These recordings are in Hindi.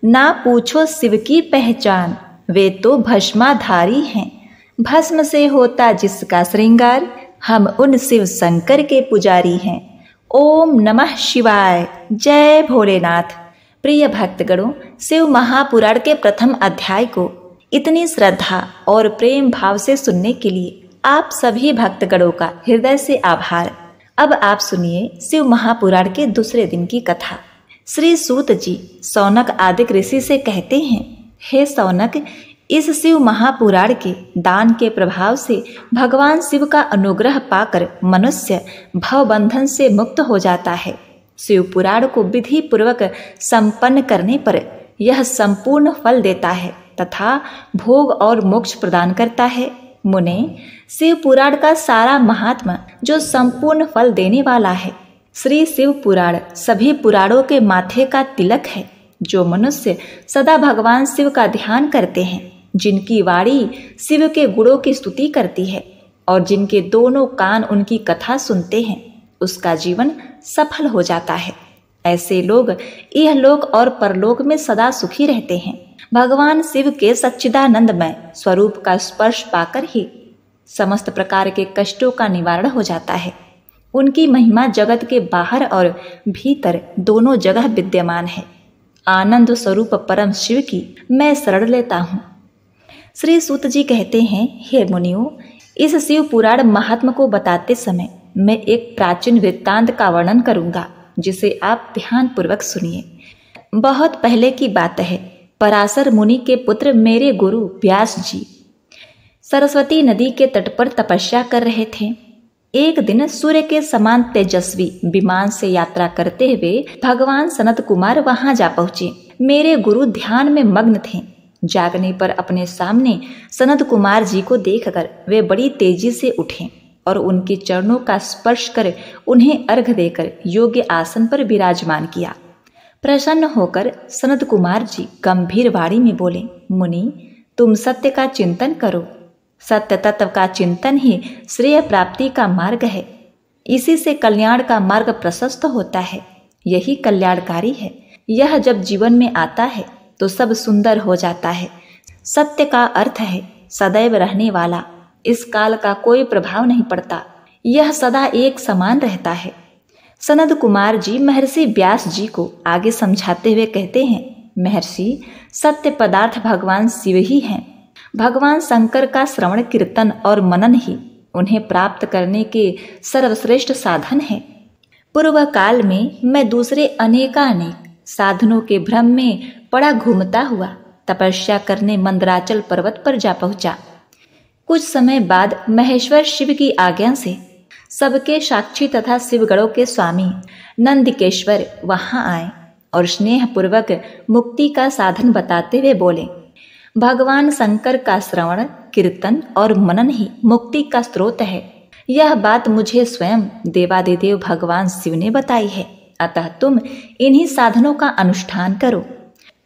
ना पूछो शिव की पहचान, वे तो भस्माधारी हैं। भस्म से होता जिसका श्रृंगार, हम उन शिव शंकर के पुजारी हैं। ओम नमः शिवाय, जय भोलेनाथ। प्रिय भक्तगणों, शिव महापुराण के प्रथम अध्याय को इतनी श्रद्धा और प्रेम भाव से सुनने के लिए आप सभी भक्तगणों का हृदय से आभार। अब आप सुनिए शिव महापुराण के दूसरे दिन की कथा। श्री सूत जी शौनक आदि ऋषि से कहते हैं, हे शौनक, इस शिव महापुराण के दान के प्रभाव से भगवान शिव का अनुग्रह पाकर मनुष्य भवबंधन से मुक्त हो जाता है। शिव पुराण को विधि पूर्वक संपन्न करने पर यह संपूर्ण फल देता है तथा भोग और मोक्ष प्रदान करता है। मुने, शिव पुराण का सारा महात्मा जो संपूर्ण फल देने वाला है। श्री शिव पुराण सभी पुराणों के माथे का तिलक है। जो मनुष्य सदा भगवान शिव का ध्यान करते हैं, जिनकी वाणी शिव के गुणों की स्तुति करती है और जिनके दोनों कान उनकी कथा सुनते हैं, उसका जीवन सफल हो जाता है। ऐसे लोग यह लोक और परलोक में सदा सुखी रहते हैं। भगवान शिव के सच्चिदानंदमय स्वरूप का स्पर्श पाकर ही समस्त प्रकार के कष्टों का निवारण हो जाता है। उनकी महिमा जगत के बाहर और भीतर दोनों जगह विद्यमान है। आनंद स्वरूप परम शिव की मैं शरण लेता हूँ। श्री सूत जी कहते हैं, हे मुनियों, इस शिव पुराण महात्मा को बताते समय मैं एक प्राचीन वृत्तांत का वर्णन करूंगा, जिसे आप ध्यान पूर्वक सुनिए। बहुत पहले की बात है। पराशर मुनि के पुत्र मेरे गुरु व्यास जी सरस्वती नदी के तट पर तपस्या कर रहे थे। एक दिन सूर्य के समान तेजस्वी विमान से यात्रा करते हुए भगवान सनत कुमार वहां जा पहुंचे। मेरे गुरु ध्यान में मग्न थे। जागने पर अपने सामने सनत कुमार जी को देखकर वे बड़ी तेजी से उठे और उनके चरणों का स्पर्श कर उन्हें अर्घ देकर योग्य आसन पर विराजमान किया। प्रसन्न होकर सनत कुमार जी गंभीर वाणी में बोले, मुनि, तुम सत्य का चिंतन करो। सत्य तत्व का चिंतन ही श्रेय प्राप्ति का मार्ग है। इसी से कल्याण का मार्ग प्रशस्त होता है। यही कल्याणकारी है। यह जब जीवन में आता है तो सब सुंदर हो जाता है। सत्य का अर्थ है सदैव रहने वाला। इस काल का कोई प्रभाव नहीं पड़ता। यह सदा एक समान रहता है। सनत कुमार जी महर्षि व्यास जी को आगे समझाते हुए कहते हैं, महर्षि, सत्य पदार्थ भगवान शिव ही हैं। भगवान शंकर का श्रवण कीर्तन और मनन ही उन्हें प्राप्त करने के सर्वश्रेष्ठ साधन है। पूर्व काल में मैं दूसरे अनेकानेक साधनों के भ्रम में पड़ा घूमता हुआ तपस्या करने मंदराचल पर्वत पर जा पहुंचा। कुछ समय बाद महेश्वर शिव की आज्ञा से सबके साक्षी तथा शिवगणों के स्वामी नंदिकेश्वर वहां आए और स्नेह पूर्वक मुक्ति का साधन बताते हुए बोले, भगवान शंकर का श्रवण कीर्तन और मनन ही मुक्ति का स्रोत है। यह बात मुझे स्वयं देवादिदेव भगवान शिव ने बताई है, अतः तुम इन्हीं साधनों का अनुष्ठान करो।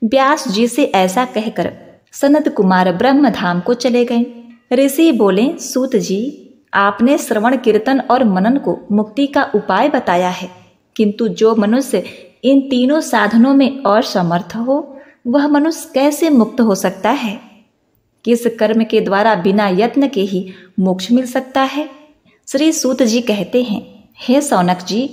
व्यास जी से ऐसा कहकर सनत कुमार ब्रह्म धाम को चले गए। ऋषि बोले, सूत जी, आपने श्रवण कीर्तन और मनन को मुक्ति का उपाय बताया है, किंतु जो मनुष्य इन तीनों साधनों में असमर्थ हो, वह मनुष्य कैसे मुक्त हो सकता है? किस कर्म के द्वारा बिना यत्न के ही मोक्ष मिल सकता है? श्री सूत जी कहते हैं, हे शौनक जी,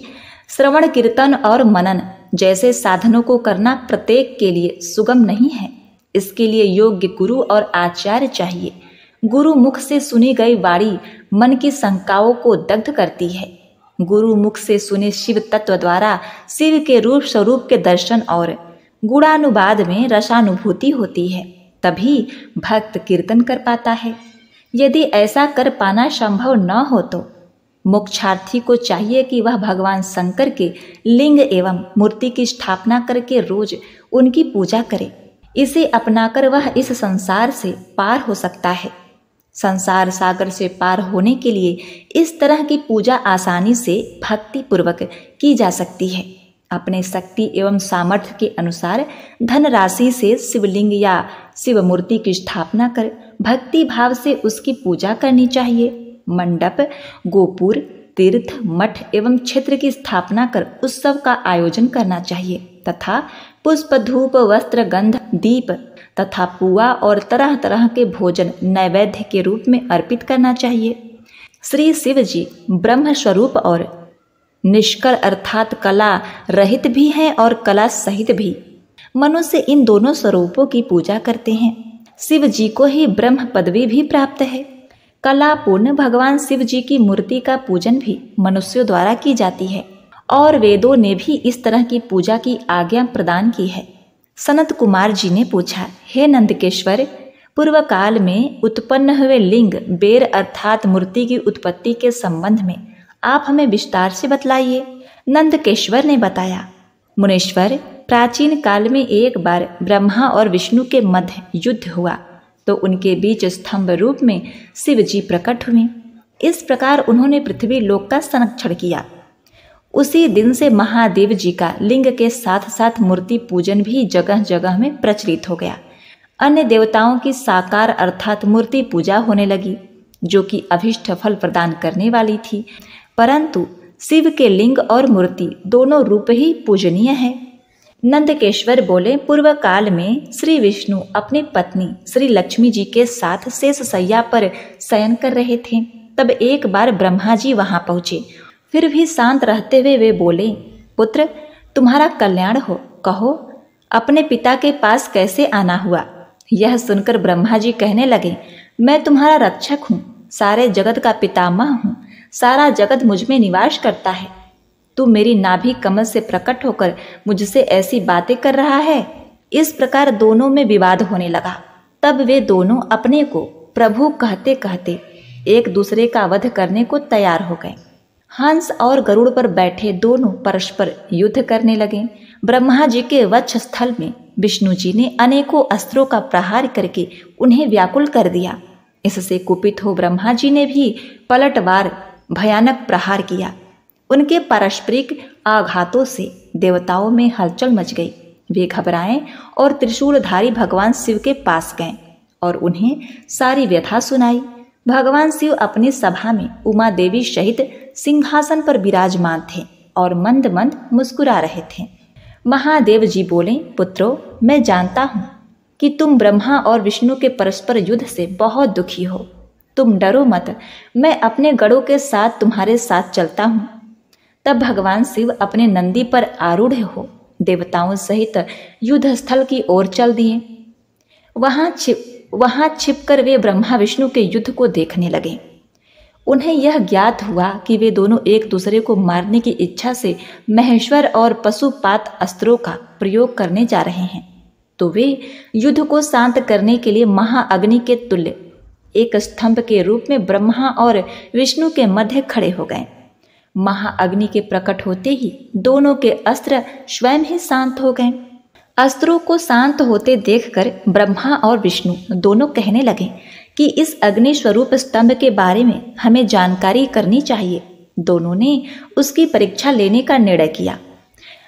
श्रवण कीर्तन और मनन जैसे साधनों को करना प्रत्येक के लिए सुगम नहीं है। इसके लिए योग्य गुरु और आचार्य चाहिए। गुरु मुख से सुनी गई वाणी मन की शंकाओं को दग्ध करती है। गुरु मुख से सुने शिव तत्व द्वारा शिव के रूप स्वरूप के दर्शन और गुणानुवाद में रसानुभूति होती है, तभी भक्त कीर्तन कर पाता है। यदि ऐसा कर पाना संभव न हो तो मोक्षार्थी को चाहिए कि वह भगवान शंकर के लिंग एवं मूर्ति की स्थापना करके रोज उनकी पूजा करे। इसे अपनाकर वह इस संसार से पार हो सकता है। संसार सागर से पार होने के लिए इस तरह की पूजा आसानी से भक्ति पूर्वक की जा सकती है। अपने शक्ति एवं सामर्थ्य के अनुसार धनराशि से शिवलिंग या शिव मूर्ति की स्थापना कर भक्ति भाव से उसकी पूजा करनी चाहिए। मंडप, गोपुर, तीर्थ, मठ एवं क्षेत्र की स्थापना कर उत्सव का आयोजन करना चाहिए तथा पुष्प, धूप, वस्त्र, गंध, दीप तथा पुआ और तरह तरह के भोजन नैवेद्य के रूप में अर्पित करना चाहिए। श्री शिव जी ब्रह्म स्वरूप और निष्कल अर्थात कला रहित भी हैं और कला सहित भी। मनुष्य इन दोनों स्वरूपों की पूजा करते हैं। शिव जी को ही ब्रह्म पदवी भी प्राप्त है। कला पूर्ण भगवान शिव जी की मूर्ति का पूजन भी मनुष्यों द्वारा की जाती है और वेदों ने भी इस तरह की पूजा की आज्ञा प्रदान की है। सनत कुमार जी ने पूछा, हे नंदकेश्वर, पूर्व काल में उत्पन्न हुए लिंग बेर अर्थात मूर्ति की उत्पत्ति के संबंध में आप हमें विस्तार से बतलाइए। नंदकेश्वर ने बताया, मुनीश्वर, प्राचीन काल में एक बार ब्रह्मा और विष्णु के मध्य युद्ध हुआ तो उनके बीच स्तंभ रूप में शिव जी प्रकट हुए। इस प्रकार उन्होंने पृथ्वी लोक का संरक्षण किया। उसी दिन से महादेव जी का लिंग के साथ साथ मूर्ति पूजन भी जगह जगह में प्रचलित हो गया। अन्य देवताओं की साकार अर्थात मूर्ति पूजा होने लगी, जो कि अभिष्ट फल प्रदान करने वाली थी, परंतु शिव के लिंग और मूर्ति दोनों रूप ही पूजनीय है। नंदकेश्वर बोले, पूर्व काल में श्री विष्णु अपनी पत्नी श्री लक्ष्मी जी के साथ शेष शैया पर शयन कर रहे थे। तब एक बार ब्रह्मा जी वहां पहुंचे। फिर भी शांत रहते हुए वे बोले, पुत्र, तुम्हारा कल्याण हो, कहो अपने पिता के पास कैसे आना हुआ। यह सुनकर ब्रह्मा जी कहने लगे, मैं तुम्हारा रक्षक हूँ, सारे जगत का पितामह हूँ, सारा जगत मुझ में निवास करता है। तू मेरी नाभि कमल से प्रकट होकर मुझसे ऐसी बातें कर रहा है। इस प्रकार दोनों में विवाद होने लगा। तब वे दोनों अपने को प्रभु कहते कहते एक दूसरे का वध करने को तैयार हो गए। हंस और गरुड़ पर बैठे दोनों परस्पर युद्ध करने लगे। ब्रह्मा जी के वक्ष स्थल में विष्णु जी ने अनेकों अस्त्रों का प्रहार करके उन्हें व्याकुल कर दिया। इससे कुपित हो ब्रह्मा जी ने भी पलटवार भयानक प्रहार किया। उनके पारस्परिक आघातों से देवताओं में हलचल मच गई। वे घबराए और त्रिशूलधारी भगवान शिव के पास गए और उन्हें सारी व्यथा सुनाई। भगवान शिव अपनी सभा में उमा देवी सहित सिंहासन पर विराजमान थे और मंद मंद मुस्कुरा रहे थे। महादेव जी बोले, पुत्रों, मैं जानता हूँ कि तुम ब्रह्मा और विष्णु के परस्पर युद्ध से बहुत दुखी हो। तुम डरो मत, मैं अपने गणों के साथ तुम्हारे साथ चलता हूँ। तब भगवान शिव अपने नंदी पर आरूढ़ हो देवताओं सहित युद्ध स्थल की ओर चल दिए। वहां छिपकर वे ब्रह्मा विष्णु के युद्ध को देखने लगे। उन्हें यह ज्ञात हुआ कि वे दोनों एक दूसरे को मारने की इच्छा से महेश्वर और पशुपात अस्त्रों का प्रयोग करने जा रहे हैं। तो वे युद्ध को शांत करने के लिए महाअग्नि के तुल्य एक स्तंभ के रूप में ब्रह्मा और विष्णु के मध्य खड़े हो गए। महाअग्नि के प्रकट होते ही दोनों के अस्त्र स्वयं ही शांत हो गए। अस्त्रों को शांत होते देखकर ब्रह्मा और विष्णु दोनों कहने लगे कि इस अग्नि स्वरूप स्तंभ के बारे में हमें जानकारी करनी चाहिए। दोनों ने उसकी परीक्षा लेने का निर्णय किया।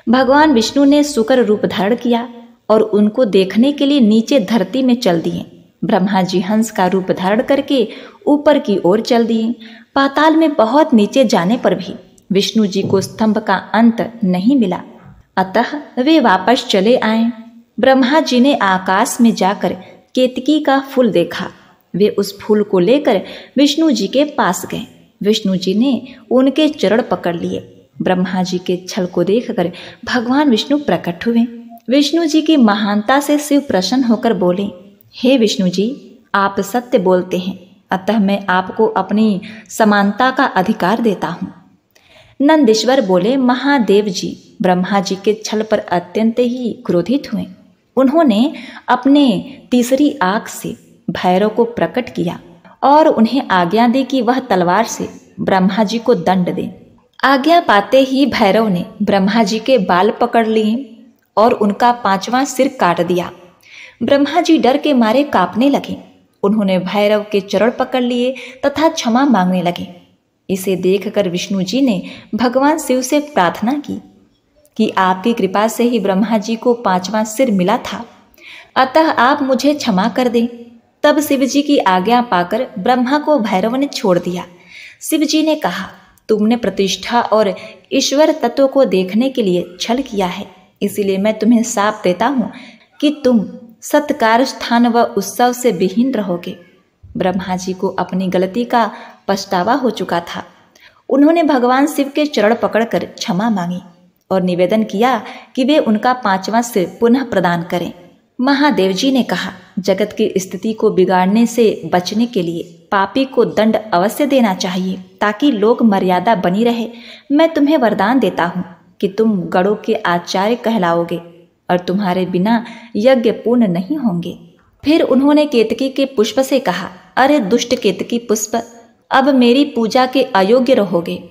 भगवान विष्णु ने शुकर रूप धारण किया और उनको देखने के लिए नीचे धरती में चल दिए। ब्रह्मा जी हंस का रूप धारण करके ऊपर की ओर चल दिए। पाताल में बहुत नीचे जाने पर भी विष्णु जी को स्तंभ का अंत नहीं मिला, अतः वे वापस चले आए। ब्रह्मा जी ने आकाश में जाकर केतकी का फूल देखा। वे उस फूल को लेकर विष्णु जी के पास गए। विष्णु जी ने उनके चरण पकड़ लिए। ब्रह्मा जी के छल को देखकर भगवान विष्णु प्रकट हुए। विष्णु जी की महानता से शिव प्रसन्न होकर बोले, हे विष्णु जी, आप सत्य बोलते हैं, अतः मैं आपको अपनी समानता का अधिकार देता हूँ। नंदीश्वर बोले, महादेव जी ब्रह्मा जी के छल पर अत्यंत ही क्रोधित हुए। उन्होंने अपने तीसरी आंख से भैरव को प्रकट किया और उन्हें आज्ञा दी कि वह तलवार से ब्रह्मा जी को दंड दें। आज्ञा पाते ही भैरव ने ब्रह्मा जी के बाल पकड़ लिए और उनका 5वां सिर काट दिया। ब्रह्मा जी डर के मारे कांपने लगे। उन्होंने भैरव के चरण पकड़ लिए तथा क्षमा मांगने लगे। इसे देखकर विष्णु जी ने भगवान शिव से प्रार्थना की कि आपकी कृपा से ही ब्रह्मा जी को 5वां सिर मिला था, अतः आप मुझे क्षमा कर दें। तब शिव जी की आज्ञा पाकर ब्रह्मा को भैरव ने छोड़ दिया। शिव जी ने कहा, तुमने प्रतिष्ठा और ईश्वर तत्व को देखने के लिए छल किया है, इसीलिए मैं तुम्हें शाप देता हूँ कि तुम सत्कार स्थान व उत्सव से विहीन रहोगे। ब्रह्मा जी को अपनी गलती का पछतावा हो चुका था। उन्होंने भगवान शिव के चरण पकड़कर क्षमा मांगी और निवेदन किया कि वे उनका 5वां सिर पुनः प्रदान करें। महादेव जी ने कहा, जगत की स्थिति को बिगाड़ने से बचने के लिए पापी को दंड अवश्य देना चाहिए ताकि लोक मर्यादा बनी रहे। मैं तुम्हें वरदान देता हूँ कि तुम गणों के आचार्य कहलाओगे और तुम्हारे बिना यज्ञ पूर्ण नहीं होंगे। फिर उन्होंने केतकी के पुष्प से कहा, अरे दुष्ट केतकी पुष्प, अब मेरी पूजा के अयोग्य रहोगे।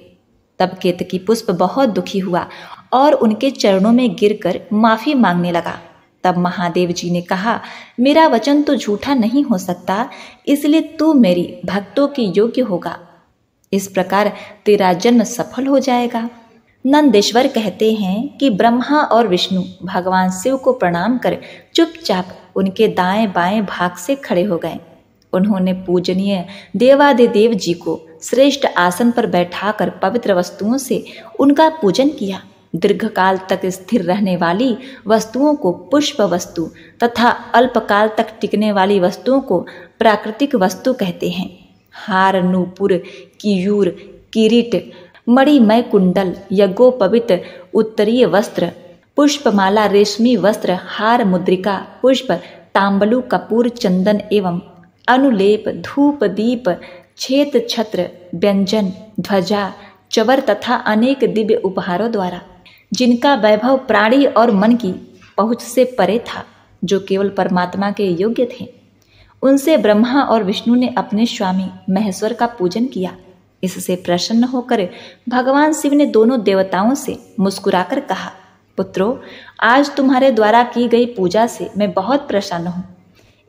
तब केतकी पुष्प बहुत दुखी हुआ और उनके चरणों में गिरकर माफी मांगने लगा। तब महादेव जी ने कहा, मेरा वचन तो झूठा नहीं हो सकता, इसलिए तू मेरी भक्तों के योग्य होगा। इस प्रकार तेरा जन्म सफल हो जाएगा। नंदेश्वर कहते हैं कि ब्रह्मा और विष्णु भगवान शिव को प्रणाम कर चुपचाप उनके दाएं बाएं भाग से खड़े हो गए। उन्होंने पूजनीय देवादिदेव जी को श्रेष्ठ आसन पर बैठाकर पवित्र वस्तुओं से उनका पूजन किया। दीर्घकाल तक स्थिर रहने वाली वस्तुओं को पुष्प वस्तु तथा अल्पकाल तक टिकने वाली वस्तुओं को प्राकृतिक वस्तु कहते हैं। हार, नूपुर, कियूर, किरीट, मणिमय कुंडल, यज्ञोपवीत उत्तरीय वस्त्र, पुष्पमाला, रेशमी वस्त्र, हार, मुद्रिका, पुष्प, तांबलु, कपूर, चंदन एवं अनुलेप, धूप, दीप, छेद, छत्र, व्यंजन, ध्वजा, चवर तथा अनेक दिव्य उपहारों द्वारा जिनका वैभव प्राणी और मन की पहुँच से परे था, जो केवल परमात्मा के योग्य थे, उनसे ब्रह्मा और विष्णु ने अपने स्वामी महेश्वर का पूजन किया। इससे प्रसन्न होकर भगवान शिव ने दोनों देवताओं से मुस्कुराकर कहा, पुत्रों, आज तुम्हारे द्वारा की गई पूजा से मैं बहुत प्रसन्न हूँ।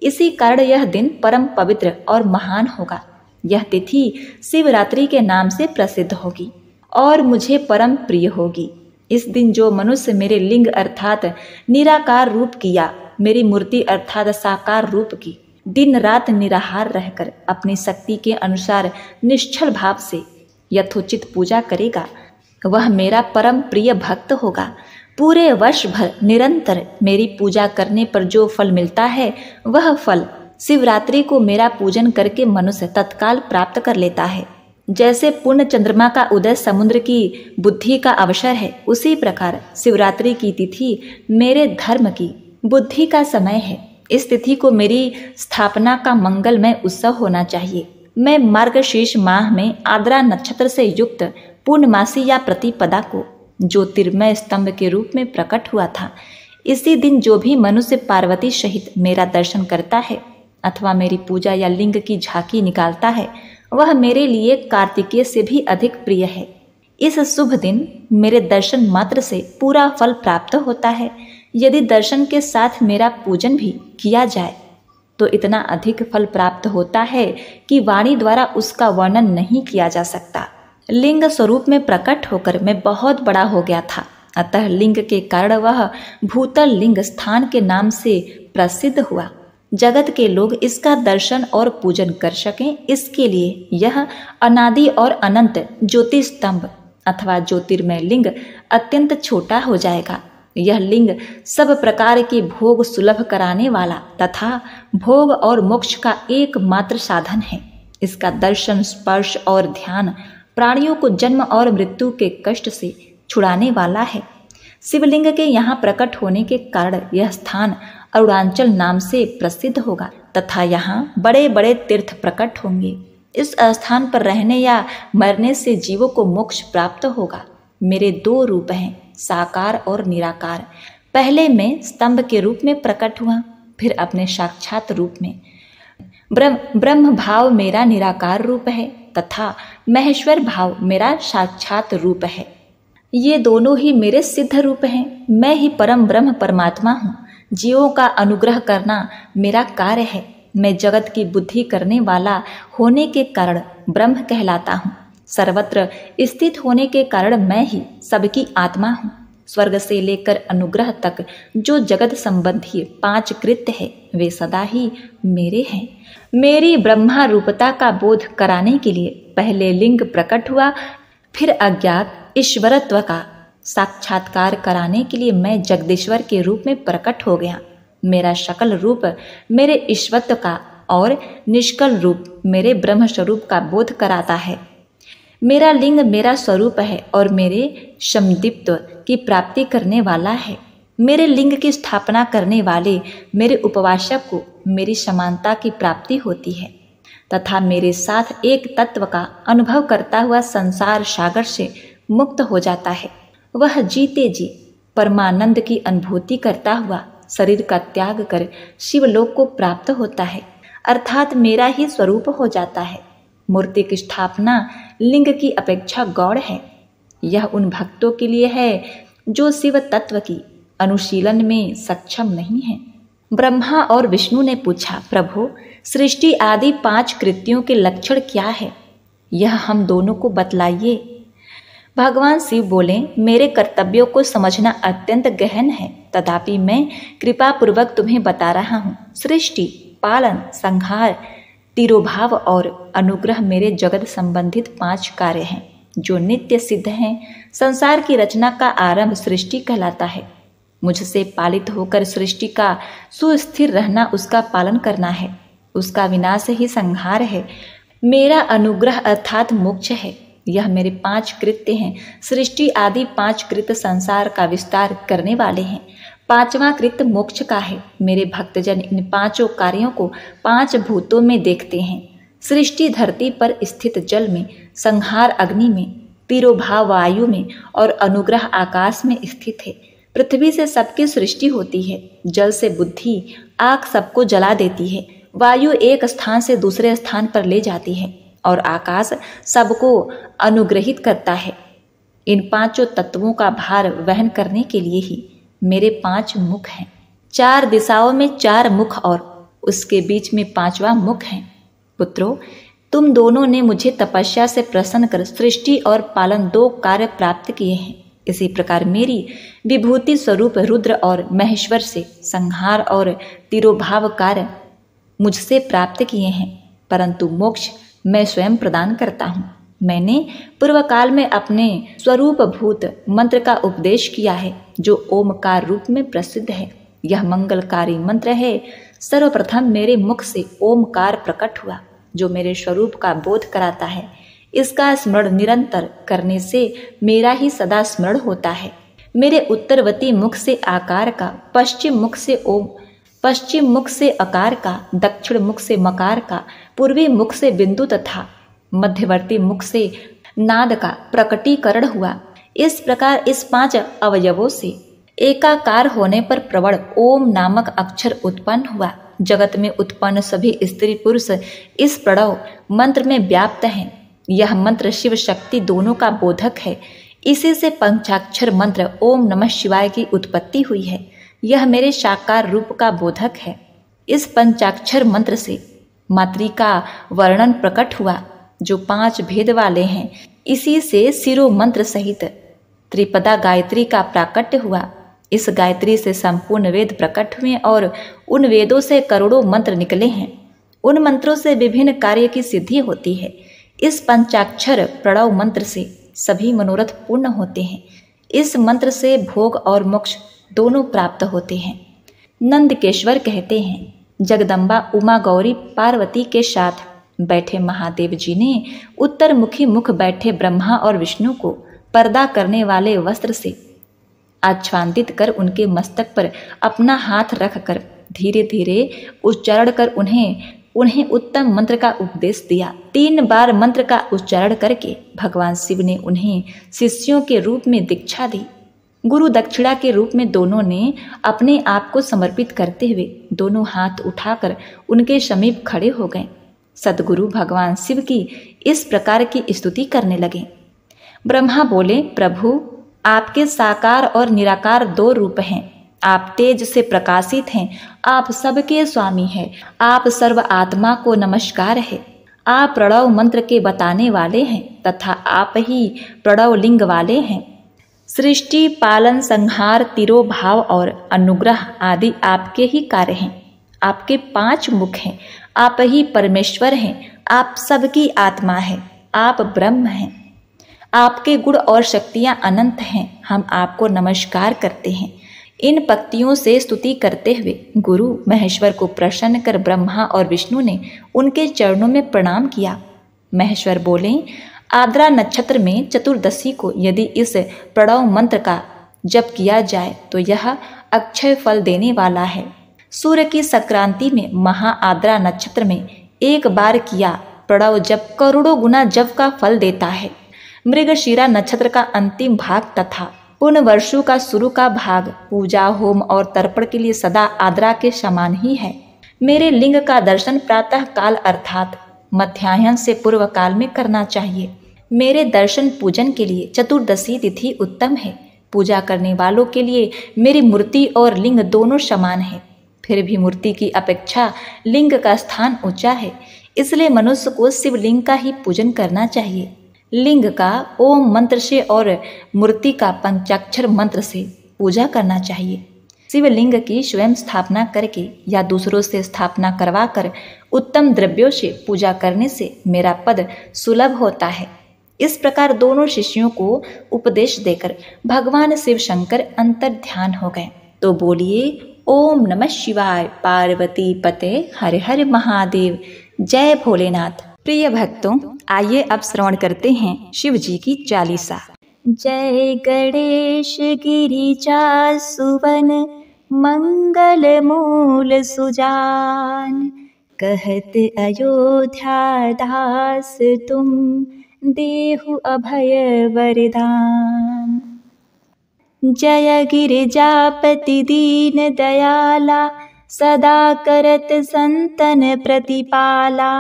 इसी कारण यह दिन परम पवित्र और महान होगा। यह तिथि शिवरात्रि के नाम से प्रसिद्ध होगी और मुझे परम प्रिय होगी। इस दिन जो मनुष्य मेरे लिंग अर्थात निराकार रूप किया, मेरी मूर्ति अर्थात साकार रूप की दिन रात निराहार रहकर अपनी शक्ति के अनुसार निश्चल भाव से यथोचित पूजा करेगा, वह मेरा परम प्रिय भक्त होगा। पूरे वर्ष भर निरंतर मेरी पूजा करने पर जो फल मिलता है, वह फल शिवरात्रि को मेरा पूजन करके मनुष्य तत्काल प्राप्त कर लेता है। जैसे पूर्ण चंद्रमा का उदय समुद्र की बुद्धि का अवसर है, उसी प्रकार शिवरात्रि की तिथि मेरे धर्म की बुद्धि का समय है। इस तिथि को मेरी स्थापना का मंगलमय उत्सव होना चाहिए। मैं मार्गशीर्ष माह में आद्रा नक्षत्र से युक्त पूर्णमासी या प्रतिपदा को ज्योतिर्मय स्तंभ के रूप में प्रकट हुआ था। इसी दिन जो भी मनुष्य पार्वती सहित मेरा दर्शन करता है अथवा मेरी पूजा या लिंग की झांकी निकालता है, वह मेरे लिए कार्तिकेय से भी अधिक प्रिय है। इस शुभ दिन मेरे दर्शन मात्र से पूरा फल प्राप्त होता है। यदि दर्शन के साथ मेरा पूजन भी किया जाए तो इतना अधिक फल प्राप्त होता है कि वाणी द्वारा उसका वर्णन नहीं किया जा सकता। लिंग स्वरूप में प्रकट होकर मैं बहुत बड़ा हो गया था, अतः लिंग के कारण वह भूतल लिंग स्थान के नाम से प्रसिद्ध हुआ। जगत के लोग इसका दर्शन और पूजन कर सकें, इसके लिए यह अनादि और अनंत ज्योति स्तंभ अथवा ज्योतिर्मय लिंग अत्यंत छोटा हो जाएगा। यह लिंग सब प्रकार के भोग सुलभ कराने वाला तथा भोग और मोक्ष का एकमात्र साधन है। इसका दर्शन, स्पर्श और ध्यान प्राणियों को जन्म और मृत्यु के कष्ट से छुड़ाने वाला है। शिवलिंग के यहाँ प्रकट होने के कारण यह स्थान अरुणाचल नाम से प्रसिद्ध होगा तथा यहाँ बड़े बड़े तीर्थ प्रकट होंगे। इस स्थान पर रहने या मरने से जीवों को मोक्ष प्राप्त होगा। मेरे 2 रूप हैं, साकार और निराकार। पहले मैं स्तंभ के रूप में प्रकट हुआ, फिर अपने साक्षात रूप में। ब्रह्म भाव मेरा निराकार रूप है तथा महेश्वर भाव मेरा साक्षात रूप है। ये दोनों ही मेरे सिद्ध रूप हैं। मैं ही परम ब्रह्म परमात्मा हूँ। जीवों का अनुग्रह करना मेरा कार्य है। मैं जगत की बुद्धि करने वाला होने के कारण ब्रह्म कहलाता हूँ। सर्वत्र स्थित होने के कारण मैं ही सबकी आत्मा हूँ। स्वर्ग से लेकर अनुग्रह तक जो जगत संबंधी 5 कृत्य है, वे सदा ही मेरे हैं। मेरी ब्रह्मा रूपता का बोध कराने के लिए पहले लिंग प्रकट हुआ, फिर अज्ञात ईश्वरत्व का साक्षात्कार कराने के लिए मैं जगदीश्वर के रूप में प्रकट हो गया। मेरा शकल रूप मेरे ईश्वरत्व का और निष्कल रूप मेरे ब्रह्म स्वरूप का बोध कराता है। मेरा लिंग मेरा स्वरूप है और मेरे समदीप्त की प्राप्ति करने वाला है। मेरे लिंग की स्थापना करने वाले मेरे उपवासक को मेरी समानता की प्राप्ति होती है तथा मेरे साथ एक तत्व का अनुभव करता हुआ संसार सागर से मुक्त हो जाता है। वह जीते जी परमानंद की अनुभूति करता हुआ शरीर का त्याग कर शिवलोक को प्राप्त होता है, अर्थात मेरा ही स्वरूप हो जाता है। मूर्ति की स्थापना लिंग की अपेक्षा गौड़ है। यह उन भक्तों के लिए है जो शिव तत्व की अनुशीलन में सक्षम नहीं है। ब्रह्मा और विष्णु ने पूछा, प्रभु सृष्टि आदि 5 कृत्यों के लक्षण क्या है? यह हम दोनों को बतलाइए। भगवान शिव बोले, मेरे कर्तव्यों को समझना अत्यंत गहन है, तथापि मैं कृपा पूर्वक तुम्हें बता रहा हूँ। सृष्टि, पालन, संहार, तिरोभाव और अनुग्रह मेरे जगत संबंधित 5 कार्य हैं जो नित्य सिद्ध हैं। संसार की रचना का आरंभ सृष्टि कहलाता है। मुझसे पालित होकर सृष्टि का सुस्थिर रहना उसका पालन करना है, उसका विनाश ही संहार है। मेरा अनुग्रह अर्थात मोक्ष है। यह मेरे 5 कृत्य हैं। सृष्टि आदि 5 कृत्य संसार का विस्तार करने वाले हैं। 5वां कृत्य मोक्ष का है। मेरे भक्तजन इन 5 कार्यों को 5 भूतों में देखते हैं। सृष्टि धरती पर स्थित जल में, संहार अग्नि में, तिरोभाव वायु में और अनुग्रह आकाश में स्थित है। पृथ्वी से सबकी सृष्टि होती है। जल से बुद्धि, आग सबको जला देती है। वायु एक स्थान से दूसरे स्थान पर ले जाती है और आकाश सबको अनुग्रहित करता है। इन 5 तत्वों का भार वहन करने के लिए ही मेरे 5 मुख हैं। 4 दिशाओं में 4 मुख और उसके बीच में 5वां मुख है। पुत्रों, तुम दोनों ने मुझे तपस्या से प्रसन्न कर सृष्टि और पालन 2 कार्य प्राप्त किए हैं। इसी प्रकार मेरी विभूति स्वरूप रुद्र और महेश्वर से संहार और तिरोभाव कार्य मुझसे प्राप्त किए हैं, परंतु मोक्ष मैं स्वयं प्रदान करता हूँ। मैंने पूर्व काल में अपने स्वरूप भूत मंत्र का उपदेश किया है जो ओमकार रूप में प्रसिद्ध है। यह मंगलकारी मंत्र है। सर्वप्रथम मेरे मुख से ओमकार प्रकट हुआ जो मेरे स्वरूप का बोध कराता है। इसका स्मरण निरंतर करने से मेरा ही सदा स्मरण होता है। मेरे उत्तरवर्ती मुख से आकार का, पश्चिम मुख से ओम, पश्चिम मुख से अकार का, दक्षिण मुख से मकार का, पूर्वी मुख से बिंदु तथा मध्यवर्ती मुख से नाद का प्रकटीकरण हुआ। इस प्रकार इस 5 अवयवों से एकाकार होने पर प्रवण ओम नामक अक्षर उत्पन्न हुआ। जगत में उत्पन्न सभी स्त्री पुरुष इस प्रणव मंत्र में व्याप्त हैं। यह मंत्र शिव शक्ति दोनों का बोधक है। इसी से पंचाक्षर मंत्र ओम नमः शिवाय की उत्पत्ति हुई है। यह मेरे साकार रूप का बोधक है। इस पंचाक्षर मंत्र से मातृका वर्णन प्रकट हुआ जो 5 भेद वाले हैं। इसी से शिरो मंत्र सहित त्रिपदा गायत्री का प्राकट्य हुआ। इस गायत्री से संपूर्ण वेद प्रकट हुए और उन वेदों से करोड़ों मंत्र निकले हैं। उन मंत्रों से विभिन्न कार्य की सिद्धि होती है। इस पंचाक्षर प्रणव मंत्र से सभी मनोरथ पूर्ण होते हैं। इस मंत्र से भोग और मोक्ष दोनों प्राप्त होते हैं। नंदकेश्वर कहते हैं, जगदम्बा उमा गौरी पार्वती के साथ बैठे महादेव जी ने उत्तर मुखी मुख बैठे ब्रह्मा और विष्णु को पर्दा करने वाले वस्त्र से आच्छादित कर उनके मस्तक पर अपना हाथ रखकर धीरे धीरे उच्चारण कर उन्हें उत्तम मंत्र का उपदेश दिया। 3 बार मंत्र का उच्चारण करके भगवान शिव ने उन्हें शिष्यों के रूप में दीक्षा दी। गुरु दक्षिणा के रूप में दोनों ने अपने आप को समर्पित करते हुए दोनों हाथ उठाकर उनके समीप खड़े हो गए। सद्गुरु भगवान शिव की इस प्रकार की स्तुति करने लगे। ब्रह्मा बोले, प्रभु आपके साकार और निराकार 2 रूप हैं। आप तेज से प्रकाशित हैं। आप सबके स्वामी हैं। आप सर्व आत्मा को नमस्कार है। आप प्रणव मंत्र के बताने वाले हैं तथा आप ही प्रणव लिंग वाले हैं। सृष्टि, पालन, संहार, तिरोभाव और अनुग्रह आदि आपके ही कार्य हैं। आपके 5 मुख हैं। आप ही परमेश्वर हैं। आप सबकी आत्मा है। आप ब्रह्म हैं। आपके गुण और शक्तियां अनंत हैं, हम आपको नमस्कार करते हैं। इन पंक्तियों से स्तुति करते हुए गुरु महेश्वर को प्रसन्न कर ब्रह्मा और विष्णु ने उनके चरणों में प्रणाम किया। महेश्वर बोले, आर्द्रा नक्षत्र में चतुर्दशी को यदि इस प्रणव मंत्र का जप किया जाए तो यह अक्षय फल देने वाला है। सूर्य की संक्रांति में महा आर्द्रा नक्षत्र में एक बार किया प्रणव जप करोड़ों गुना जप का फल देता है। मृगशिरा नक्षत्र का अंतिम भाग तथा पुण्य वर्षों का शुरू का भाग पूजा, होम और तर्पण के लिए सदा आर्द्रा के समान ही है। मेरे लिंग का दर्शन प्रातः काल अर्थात मध्याह्न से पूर्व काल में करना चाहिए। मेरे दर्शन पूजन के लिए चतुर्दशी तिथि उत्तम है। पूजा करने वालों के लिए मेरी मूर्ति और लिंग दोनों समान है। फिर भी मूर्ति की अपेक्षा लिंग का स्थान ऊंचा है, इसलिए मनुष्य को शिवलिंग का ही पूजन करना चाहिए। लिंग का ओम मंत्र से और मूर्ति का पंचाक्षर मंत्र से पूजा करना चाहिए। शिवलिंग की स्वयं स्थापना करके या दूसरों से स्थापना करवाकर उत्तम द्रव्यों से पूजा करने से मेरा पद सुलभ होता है। इस प्रकार दोनों शिष्यों को उपदेश देकर भगवान शिव शंकर अंतर ध्यान हो गए। तो बोलिए ओम नमः शिवाय, पार्वती पते हर हर महादेव, जय भोलेनाथ। प्रिय भक्तों, आइए अब श्रवण करते हैं शिव जी की चालीसा। जय गणेश गिरिजा सुवन, मंगल मूल सुजान, कहत अयोध्या दास तुम, देहु अभय वरदान। जय गिरिजापति दीन दयाला, सदा करत संतन प्रतिपाला,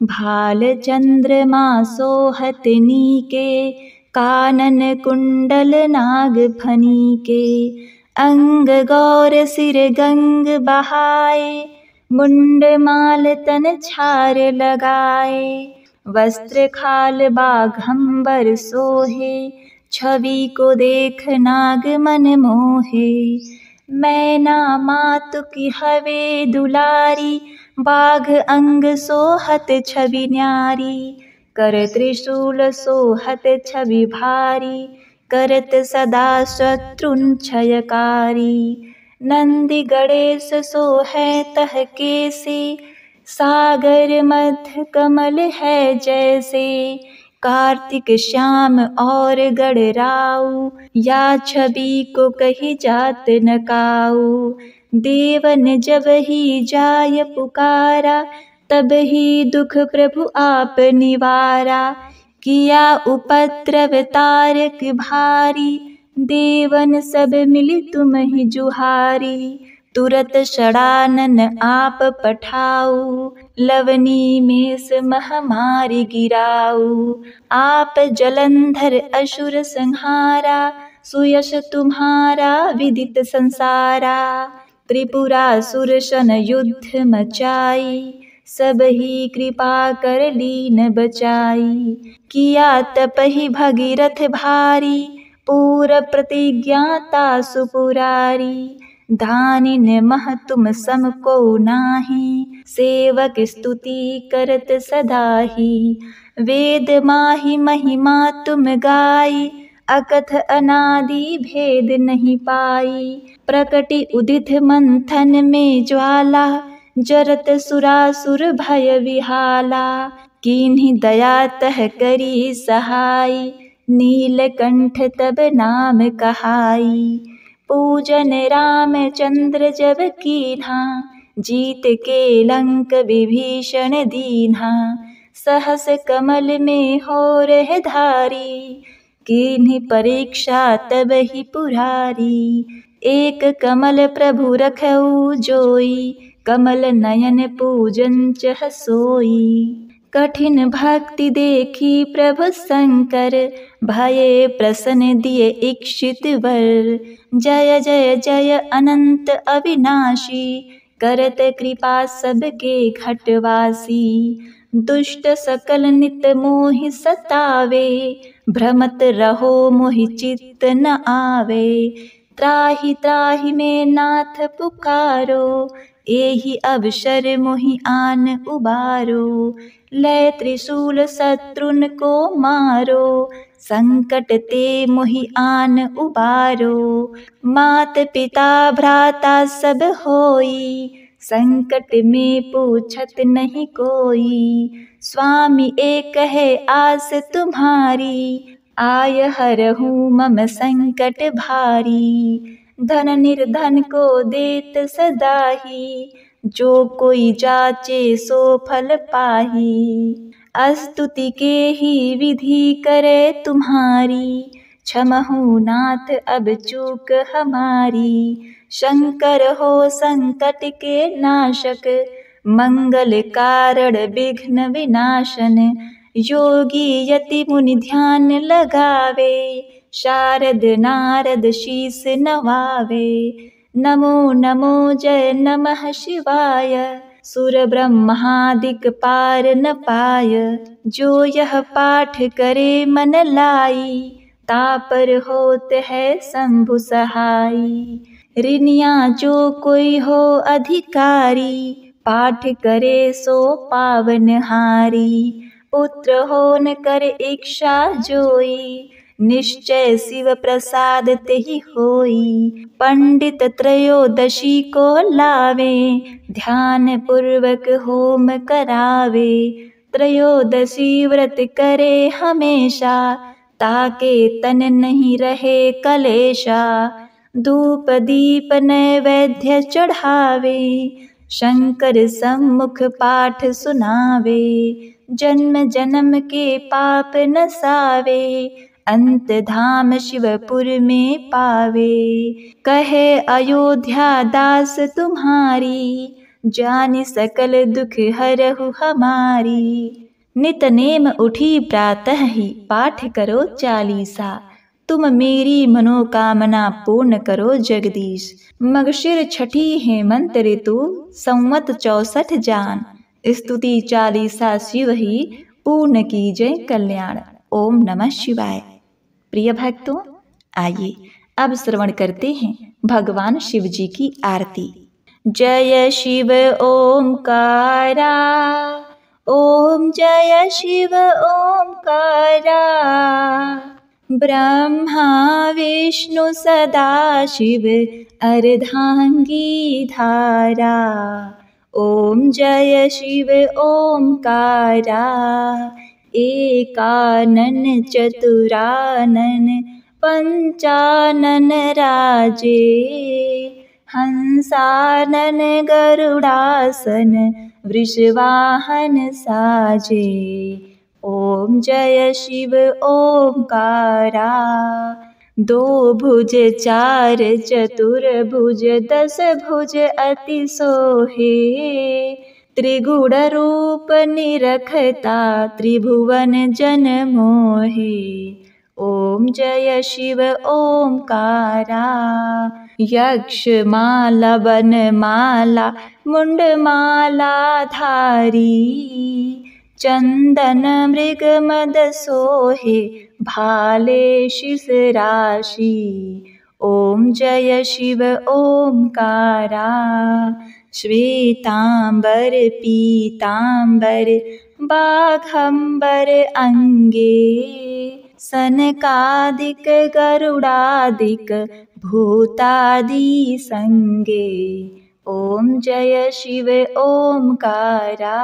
भाल चंद्रमा सोहत नीके, कानन कुंडल नाग फनीके, अंग गौर सिर गंग बहाए, मुंड माल तन छार लगाए, वस्त्र खाल बाघंबर सोहे, छवि को देख नाग मन मोहे, मैना मातु की हवे दुलारी, बाघ अंग सोहत छवि न्यारी, कर त्रिशूल सोहत छवि भारी, करत सदा शत्रुन क्षयकारी, नंदी गणेश सोहे तह केसे, सागर मध्य कमल है जैसे, कार्तिक श्याम और गणराऊ, या छवि को कही जात न काऊ, देवन जब ही जाय पुकारा, तब ही दुख प्रभु आप निवारा, किया उपद्रव तारक भारी, देवन सब मिली तुम ही जुहारी, तुरत षडानन आप पठाऊ, लवनी में महामारी गिराऊ, आप जलंधर असुर संहारा, सुयश तुम्हारा विदित संसारा, त्रिपुरासुर सन युद्ध मचाई, सब ही कृपा कर लीन बचाई, किया तपहि भगीरथ भारी, पूर प्रतिज्ञाता सुपुरारी, धानिन मह तुम सम को नाही, सेवक स्तुति करत सदाही, वेद माहि महिमा तुम गाई, अकथ अनादि भेद नहीं पाई, प्रकटि उदित मंथन में ज्वाला, जरत सुरासुर भय विहाला, कीन्ही दया तह करी सहाई, नीलकंठ तब नाम कहाई, पूजन रामचंद्र जब कीन्हा, जीत के लंक विभीषण दीन्हा, सहस कमल में हो रह धारी, कीन्ही परीक्षा तब ही पुरारी, एक कमल प्रभु रखऊ जोई, कमल नयन पूजन चह सोई, कठिन भक्ति देखी प्रभु शंकर, भये प्रसन्न दिए इक्षित वर, जय जय जय अनंत अविनाशी, करत कृपा सबके घटवासी, दुष्ट सकल नित मोहि सतावे, भ्रमत रहो मोहि चित्त न आवे, त्राहि त्राहि में नाथ पुकारो, एहि अवसर मोहि आन उबारो। लय त्रिशूल शत्रुन को मारो, संकट ते मोहि आन उबारो। मात पिता भ्राता सब होई, संकट में पूछत नहीं कोई। स्वामी एक है आस तुम्हारी, आय हरहूँ मम संकट भारी। धन निर्धन को देत सदाही, जो कोई जाचे सो फल पाही। स्तुति के ही विधि करे तुम्हारी, क्षमहु नाथ अब चूक हमारी। शंकर हो संकट के नाशक, मंगल कारण विघ्न विनाशन। योगी यति मुनि ध्यान लगावे, शारद नारद शीस नवावे। नमो नमो जय नमः शिवाय, सुर ब्रह्मादिक पार न पाय। जो यह पाठ करे मन लाई, तापर होत है शंभु सहाई। ऋनिया जो कोई हो अधिकारी, पाठ करे सो पावनहारी। पुत्र हो न कर इच्छा जोई, निश्चय शिव प्रसाद तेहि होई। पंडित त्रयोदशी को लावे, ध्यान पूर्वक होम करावे। त्रयोदशी व्रत करे हमेशा, ताके तन नहीं रहे कलेशा। धूप दीप नैवेद्य चढ़ावे, शंकर सम्मुख पाठ सुनावे। जन्म जन्म के पाप नसावे, अंत धाम शिवपुर में पावे। कहे अयोध्या दास तुम्हारी, जानि सकल दुख हरहु हमारी। नित नेम उठी प्रातः ही, पाठ करो चालीसा। तुम मेरी मनोकामना पूर्ण करो जगदीश। मगशिर छठी हेमंत ऋतु, संवत 64 जान। स्तुति चालीसा शिव ही, पूर्ण कीजय कल्याण। ओम नमः शिवाय। प्रिय भक्तों, आइए अब श्रवण करते हैं भगवान शिव जी की आरती। जय शिव ओमकारा, ओम जय शिव ओमकारा। ब्रह्मा विष्णु सदा शिव, अर्धांगी धारा। ओम जय शिव ओमकारा, एकानन चतुरानन पंचानन राजे। हंसानन गरुड़ासन, वृषवाहन साजे। ओम जय शिव ओमकारा। दो भुज चार चतुर्भुज, 10 भुज अति सोहे। त्रिगुण रूप निरखता, त्रिभुवन जन मोहे। ओम जय शिव ओमकारा। यक्ष माला वन माला, मुंड माला धारी। चंदन मृग मद सोहे, भाले शिष राशि। ओम जय शिव ओमकारा। श्वेतांबर पीतांबर, बाघंबर अंगे। सनकादिक गरुड़ादिक, भूतादि संगे। ओम जय शिव ओमकारा।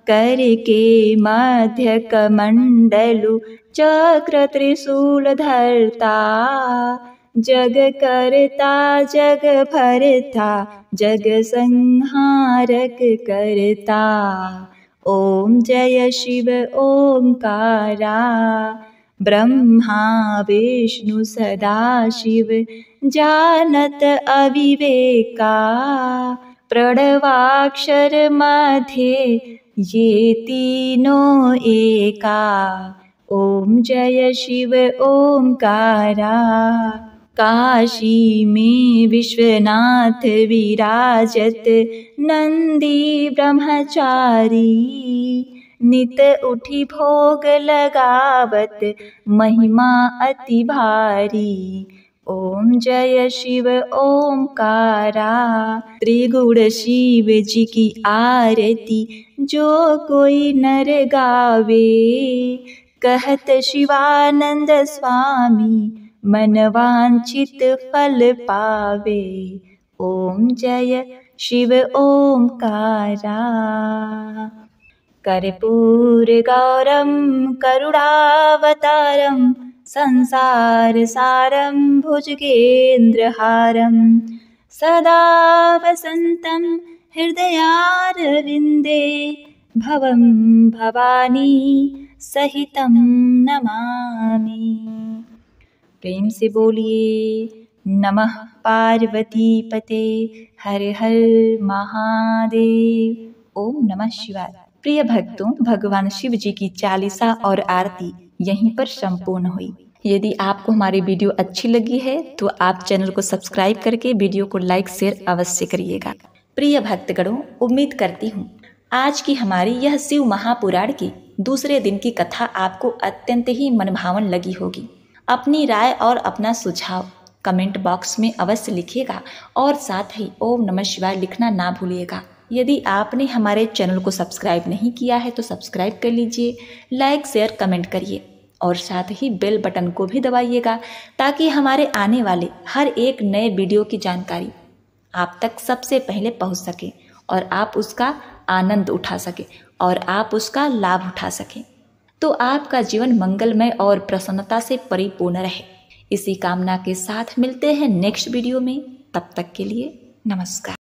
करके मध्य कमंडलु, चक्र त्रिशूल धरता। जग करता जग भरता, जग संहारक करता। ओम जय शिव ओमकारा। ब्रह्मा विष्णु सदा शिव, जानत अविवेका। प्रणवाक्षर मध्य, ये तीनों एका। ओम जय शिव ओमकारा। काशी में विश्वनाथ विराजत, नंदी ब्रह्मचारी। नित उठी भोग लगावत, महिमा अति भारी। ओम जय शिव ओमकारा। त्रिगुण शिव जी की आरती जो कोई नर गावे। कहत शिवानंद स्वामी मन वांछित फल पावे। ओम जय शिव ओमकारा। कर्पूर गौरम करुणावतारम संसार सारम भुजगेन्द्रहारम। सदा वसन्तं हृदयारविन्दे भवं भवानी सहितं नमामि। प्रेम से बोलिए नमः पार्वती पते हर हर महादेव। ओम नमः शिवाय। प्रिय भक्तों, भगवान शिव जी की चालीसा और आरती यहीं पर संपूर्ण हुई। यदि आपको हमारी वीडियो अच्छी लगी है तो आप चैनल को सब्सक्राइब करके वीडियो को लाइक शेयर अवश्य करिएगा। प्रिय भक्तगणों, उम्मीद करती हूँ आज की हमारी यह शिव महापुराण की दूसरे दिन की कथा आपको अत्यंत ही मनभावन लगी होगी। अपनी राय और अपना सुझाव कमेंट बॉक्स में अवश्य लिखिएगा और साथ ही ओम नमः शिवाय लिखना ना भूलिएगा। यदि आपने हमारे चैनल को सब्सक्राइब नहीं किया है तो सब्सक्राइब कर लीजिए, लाइक शेयर कमेंट करिए और साथ ही बेल बटन को भी दबाइएगा ताकि हमारे आने वाले हर एक नए वीडियो की जानकारी आप तक सबसे पहले पहुंच सके और आप उसका आनंद उठा सके और आप उसका लाभ उठा सकें। तो आपका जीवन मंगलमय और प्रसन्नता से परिपूर्ण रहे, इसी कामना के साथ मिलते हैं नेक्स्ट वीडियो में। तब तक के लिए नमस्कार।